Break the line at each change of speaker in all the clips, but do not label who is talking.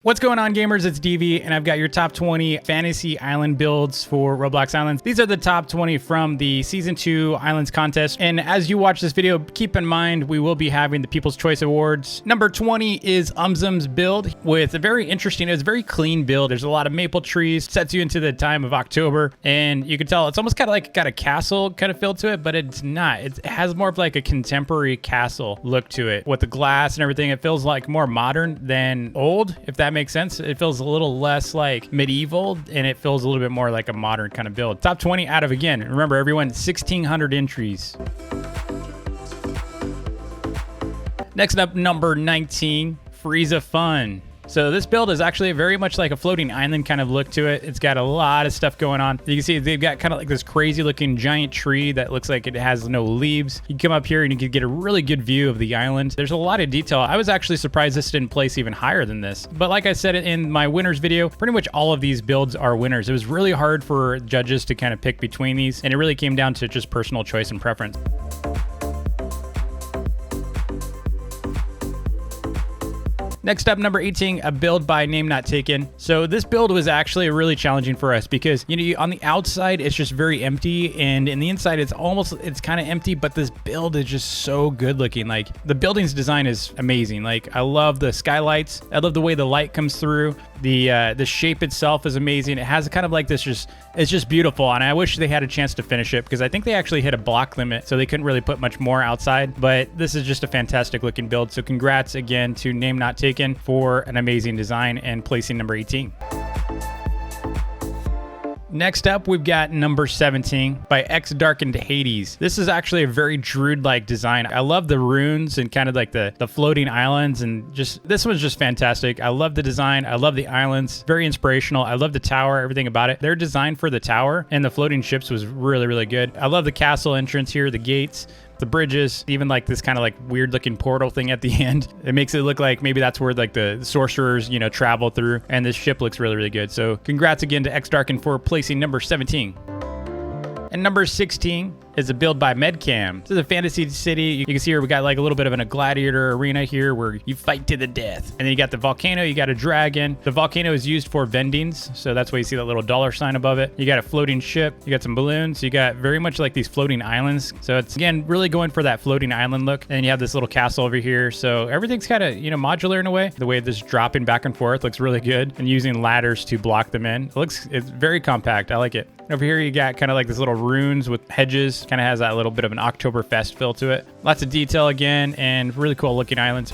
What's going on, gamers? It's DV, and I've got your top 20 fantasy island builds for Roblox Islands. These are the top 20 from the Season 2 Islands Contest. And as you watch this video, keep in mind we will be having the People's Choice Awards. Number 20 is Uhmzzzzmm's build with a very interesting, it's a very clean build. There's a lot of maple trees, sets you into the time of October, and you can tell it's almost kind of like got a castle kind of feel to it, but it's not. It has more of like a contemporary castle look to it with the glass and everything. It feels like more modern than old, if that makes sense. It feels a little less like medieval, and it feels a little bit more like a modern kind of build. Top 20 out of, again, remember everyone, 1,600 entries. Next up, number 19, FarizaFun. So this build is actually very much like a floating island kind of look to it. It's got a lot of stuff going on. You can see they've got kind of like this crazy looking giant tree that looks like it has no leaves. You can come up here and you can get a really good view of the island. There's a lot of detail. I was actually surprised this didn't place even higher than this. But like I said in my winners video, pretty much all of these builds are winners. It was really hard for judges to kind of pick between these, and it really came down to just personal choice and preference. Next up, number 18, a build by Name Not Taken. So this build was actually really challenging for us because, you know, on the outside, it's just very empty, and in the inside, it's kind of empty, but this build is just so good looking. Like, the building's design is amazing. Like, I love the skylights. I love the way the light comes through. The shape itself is amazing. It has kind of like this it's just beautiful, and I wish they had a chance to finish it because I think they actually hit a block limit, so they couldn't really put much more outside, but this is just a fantastic looking build. So congrats again to Name Not Taken for an amazing design and placing number 18. Next up, we've got number 17 by xDarkened Hades. This is actually a very Druid-like design. I love the runes and kind of like the floating islands, and just this one's just fantastic. I love the design. I love the islands. Very inspirational. I love the tower, everything about it. Their design for the tower and the floating ships was really, really good. I love the castle entrance here, the gates, the bridges, even like this kind of like weird looking portal thing at the end. It makes it look like maybe that's where like the sorcerers, you know, travel through, and this ship looks really, really good. So congrats again to xDarkened for placing number 17. And number 16 is a build by medKam. This is a fantasy city. You can see here we got like a little bit of a gladiator arena here where you fight to the death. And then you got the volcano, you got a dragon. The volcano is used for vendings, so that's why you see that little dollar sign above it. You got a floating ship, you got some balloons, you got very much like these floating islands. So it's, again, really going for that floating island look. And then you have this little castle over here. So everything's kind of, you know, modular in a way. The way this dropping back and forth looks really good, and using ladders to block them in. It's very compact. I like it. Over here, you got kind of like this little runes with hedges. Kind of has that little bit of an Oktoberfest feel to it. Lots of detail again, and really cool looking islands.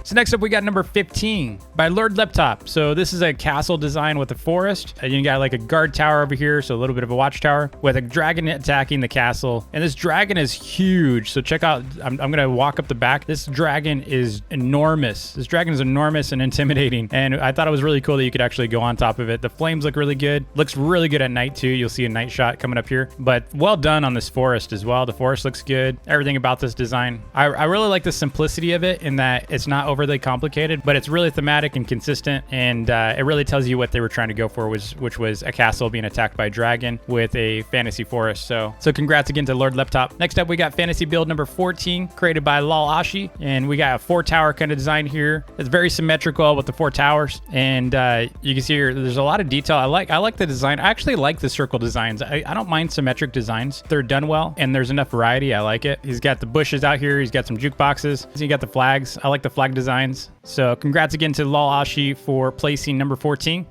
So next up, we got number 15 by LordLeptop. So this is a castle design with a forest. You got like a guard tower over here, so a little bit of a watchtower with a dragon attacking the castle. And this dragon is huge. So check out, I'm going to walk up the back. This dragon is enormous. This dragon is enormous and intimidating. And I thought it was really cool that you could actually go on top of it. The flames look really good. Looks really good at night too. You'll see a night shot coming up here. But well done on this forest as well. The forest looks good. Everything about this design. I really like the simplicity of it in that it's not overly complicated, but it's really thematic and consistent, and it really tells you what they were trying to go for, which was a castle being attacked by a dragon with a fantasy forest. So congrats again to LordLeptop. Next up, we got fantasy build number 14, created by lolaushi, and we got a 4-tower kind of design here. It's very symmetrical with the 4 towers, and you can see here there's a lot of detail. I like the design. I actually like the circle designs. I don't mind symmetric designs. They're done well, and there's enough variety. I like it. He's got the bushes out here. He's got some jukeboxes. So you got the flags. I like the flag designs. So congrats again to lolaushi for placing number 14.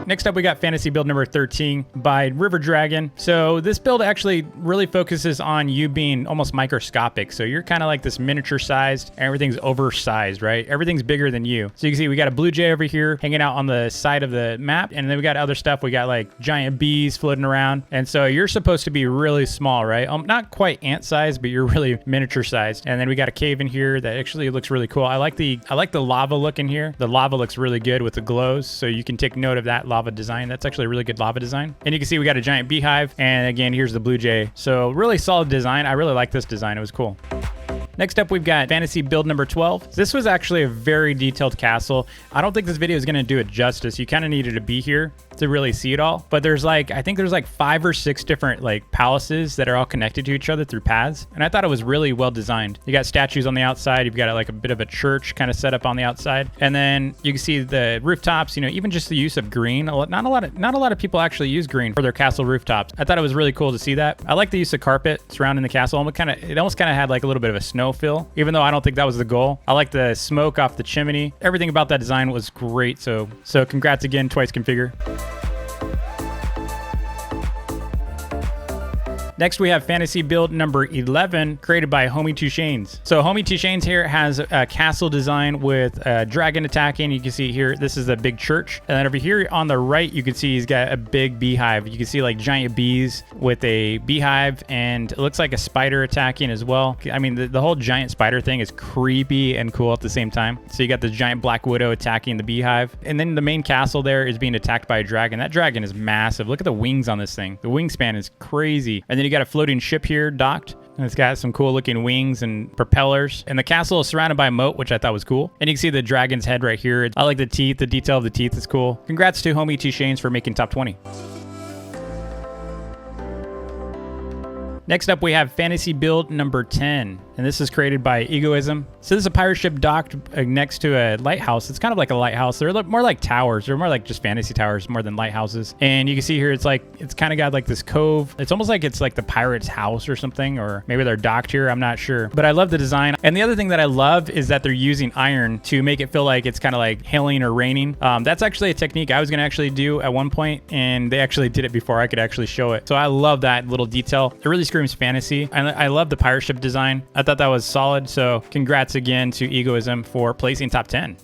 Next up, we got fantasy build number 13 by River Dragon. So this build actually really focuses on you being almost microscopic. So you're kind of like this miniature sized, and everything's oversized, right? Everything's bigger than you. So you can see we got a blue jay over here hanging out on the side of the map. And then we got other stuff. We got like giant bees floating around. And so you're supposed to be really small, right? Not quite ant sized, but you're really miniature sized. And then we got a cave in here that actually looks really cool. I like the lava look in here. The lava looks really good with the glows. So you can take note of that lava design. That's actually a really good lava design. And you can see we got a giant beehive, and again, here's the blue jay. So really solid design. I really like this design. It was cool. Next up, we've got fantasy build number 12. This was actually a very detailed castle. I don't think this video is going to do it justice. You kind of needed to be here to really see it all. But there's like, I think there's like 5 or 6 different like palaces that are all connected to each other through paths. And I thought it was really well designed. You got statues on the outside. You've got like a bit of a church kind of set up on the outside. And then you can see the rooftops, you know, even just the use of green. Not a lot of people actually use green for their castle rooftops. I thought it was really cool to see that. I like the use of carpet surrounding the castle. It almost kind of had like a little bit of a snow feel, even though I don't think that was the goal. I like the smoke off the chimney. Everything about that design was great. So congrats again, TwiceConfigure. Next, we have fantasy build number 11, created by HomieTwoShanes. So HomieTwoShanes here has a castle design with a dragon attacking. You can see here, this is a big church. And then over here on the right, you can see he's got a big beehive. You can see like giant bees with a beehive, and it looks like a spider attacking as well. I mean, the whole giant spider thing is creepy and cool at the same time. So you got this giant black widow attacking the beehive. And then the main castle there is being attacked by a dragon. That dragon is massive. Look at the wings on this thing. The wingspan is crazy. And then you got a floating ship here docked, and it's got some cool looking wings and propellers, and the castle is surrounded by a moat, which I thought was cool. And you can see the dragon's head right here. I like the teeth. The detail of the teeth is cool. Congrats to HomieTwoShanes for making top 20. Next up, we have fantasy build number 10, and this is created by Egoism. So this is a pirate ship docked next to a lighthouse. It's kind of like a lighthouse. They're more like towers. They're more like just fantasy towers more than lighthouses. And you can see here, it's kind of got like this cove. It's almost like it's like the pirate's house or something, or maybe they're docked here. I'm not sure, but I love the design. And the other thing that I love is that they're using iron to make it feel like it's kind of like hailing or raining. That's actually a technique I was going to actually do at one point, and they actually did it before I could actually show it. So I love that little detail. It really screams fantasy. And I love the pirate ship design. I thought that was solid. So congrats again to Egoism for placing top 10.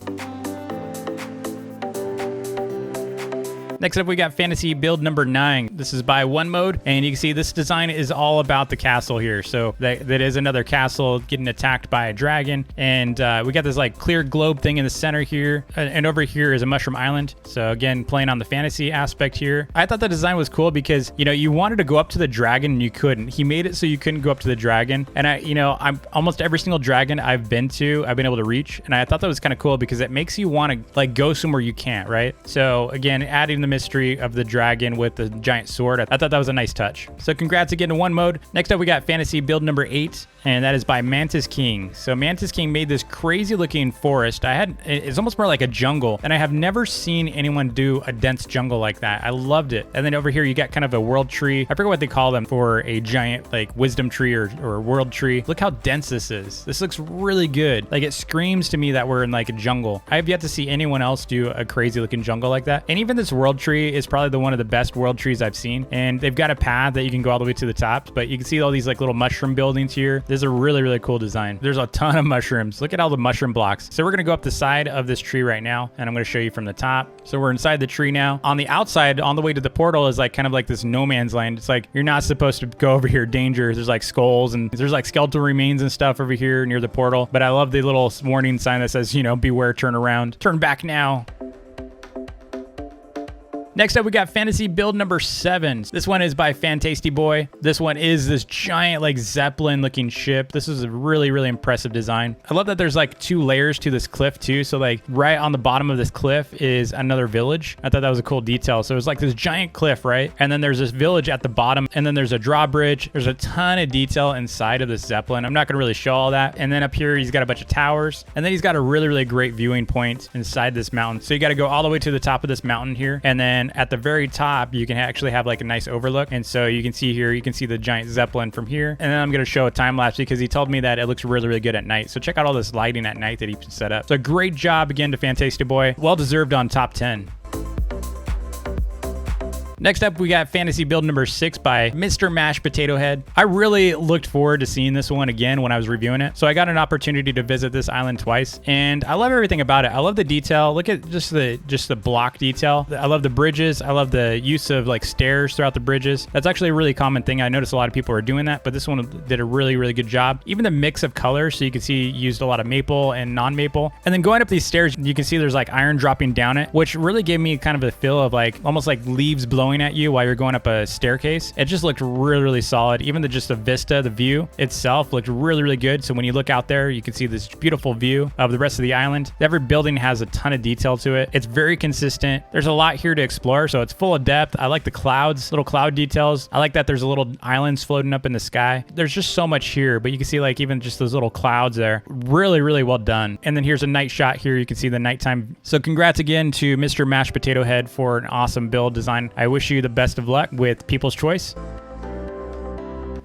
Next up, we got fantasy build number 9. This is by One Mode, and you can see this design is all about the castle here. So that is another castle getting attacked by a dragon, and we got this like clear globe thing in the center here, and over here is a mushroom island. So again, playing on the fantasy aspect here. I thought the design was cool because, you know, you wanted to go up to the dragon and you couldn't. He made it so you couldn't go up to the dragon, and I'm almost every single dragon I've been able to reach, and I thought that was kind of cool because it makes you want to like go somewhere you can't, right? So again, adding the mystery of the dragon with the giant sword, I thought that was a nice touch. So congrats again to One Mode. Next up, we got fantasy build number 8, and that is by Mantis King. So Mantis King made this crazy looking forest. It's almost more like a jungle, and I have never seen anyone do a dense jungle like that. I loved it. And then over here, you got kind of a world tree. I forget what they call them for a giant like wisdom tree or world tree. Look how dense this is. This looks really good. Like, it screams to me that we're in like a jungle. I have yet to see anyone else do a crazy looking jungle like that. And even this world tree is probably one of the best world trees I've seen. And they've got a path that you can go all the way to the top, but you can see all these like little mushroom buildings here. This is a really, really cool design. There's a ton of mushrooms. Look at all the mushroom blocks. So we're going to go up the side of this tree right now, and I'm going to show you from the top. So we're inside the tree now. On the outside, on the way to the portal, is like kind of like this no man's land. It's like, you're not supposed to go over here. Danger. There's like skulls, and there's like skeletal remains and stuff over here near the portal. But I love the little warning sign that says, beware, turn around, turn back now. Next up, we got fantasy build number 7. This one is by FantastyBoy. This one is this giant like Zeppelin looking ship. This is a really, really impressive design. I love that there's like 2 layers to this cliff too. So like right on the bottom of this cliff is another village. I thought that was a cool detail. So it's like this giant cliff, right? And then there's this village at the bottom, and then there's a drawbridge. There's a ton of detail inside of this Zeppelin. I'm not going to really show all that. And then up here, he's got a bunch of towers, and then he's got a really, really great viewing point inside this mountain. So you got to go all the way to the top of this mountain here, and then at the very top, you can actually have like a nice overlook. And so you can see here, you can see the giant Zeppelin from here. And then I'm going to show a time lapse because he told me that it looks really, really good at night. So check out all this lighting at night that he set up. So great job again to FantastyBoy. Well deserved on top 10. Next up, we got fantasy build number 6 by MrMashed Potato Head. I really looked forward to seeing this one again when I was reviewing it. So I got an opportunity to visit this island twice, and I love everything about it. I love the detail. Look at just the block detail. I love the bridges. I love the use of like stairs throughout the bridges. That's actually a really common thing. I noticed a lot of people are doing that, but this one did a really, really good job. Even the mix of colors, so you can see used a lot of maple and non-maple. And then going up these stairs, you can see there's like iron dropping down it, which really gave me kind of a feel of like almost like leaves blowing glowing at you while you're going up a staircase. It just looked really, really solid. Even just the vista, the view itself looked really, really good. So when you look out there, you can see this beautiful view of the rest of the island. Every building has a ton of detail to it. It's very consistent. There's a lot here to explore, so it's full of depth. I like the clouds, little cloud details. I like that there's a little islands floating up in the sky. There's just so much here, but you can see like even just those little clouds there. Really, really well done. And then here's a night shot here. You can see the nighttime. So congrats again to Mr. Mashed Potato Head for an awesome build design. I wish you the best of luck with People's Choice.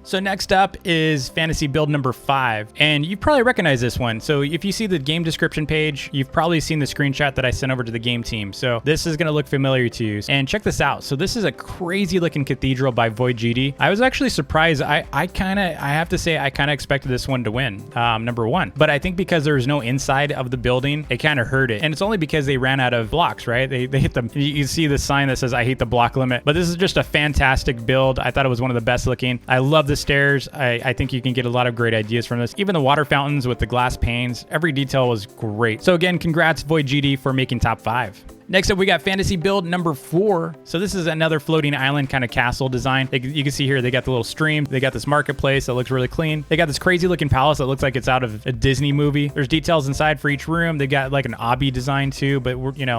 So next up is fantasy build number 5, and you probably recognize this one. So if you see the game description page, you've probably seen the screenshot that I sent over to the game team. So this is going to look familiar to you. And check this out. So this is a crazy looking cathedral by VoidGD. I was actually surprised. I have to say, I kind of expected this one to win, number 1. But I think because there was no inside of the building, it kind of hurt it. And it's only because they ran out of blocks, right? They hit them. You see the sign that says, I hate the block limit. But this is just a fantastic build. I thought it was one of the best looking. I love the stairs. I think you can get a lot of great ideas from this. Even the water fountains with the glass panes, every detail was great. So again, congrats VoidGD for making top 5. Next up, we got fantasy build number 4. So this is another floating island kind of castle design. You can see here, they got the little stream. They got this marketplace that looks really clean. They got this crazy looking palace that looks like it's out of a Disney movie. There's details inside for each room. They got like an obby design too, but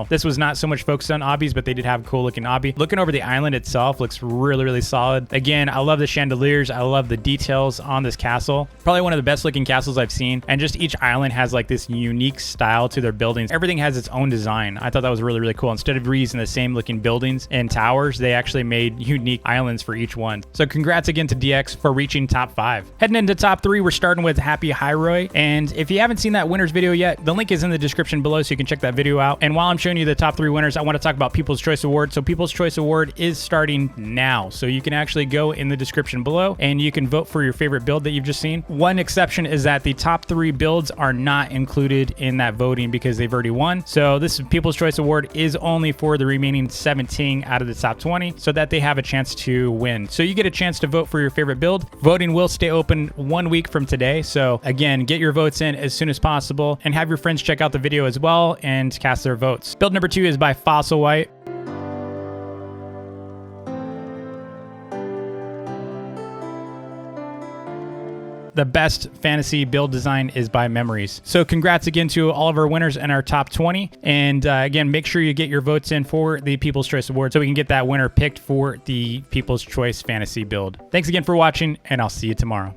this was not so much focused on obbies, but they did have a cool looking obby. Looking over the island itself looks really, really solid. Again, I love the chandeliers. I love the details on this castle. Probably one of the best looking castles I've seen. And just each island has like this unique style to their buildings. Everything has its own design. I thought that was really, really cool. Instead of reusing the same looking buildings and towers, they actually made unique islands for each one. So congrats again to DX for reaching top 5. Heading into top 3, we're starting with Happy Hyrule. And if you haven't seen that winners video yet, the link is in the description below so you can check that video out. And while I'm showing you the top 3 winners, I want to talk about People's Choice Award. So People's Choice Award is starting now. So you can actually go in the description below and you can vote for your favorite build that you've just seen. One exception is that the top 3 builds are not included in that voting because they've already won. So this People's Choice Award is only for the remaining 17 out of the top 20 so that they have a chance to win. So you get a chance to vote for your favorite build. Voting will stay open 1 week from today. So again, get your votes in as soon as possible and have your friends check out the video as well and cast their votes. Build number 2 is by Fossilwhite. The best fantasy build design is by Memories. So congrats again to all of our winners in our top 20. And again, make sure you get your votes in for the People's Choice Award so we can get that winner picked for the People's Choice fantasy build. Thanks again for watching, and I'll see you tomorrow.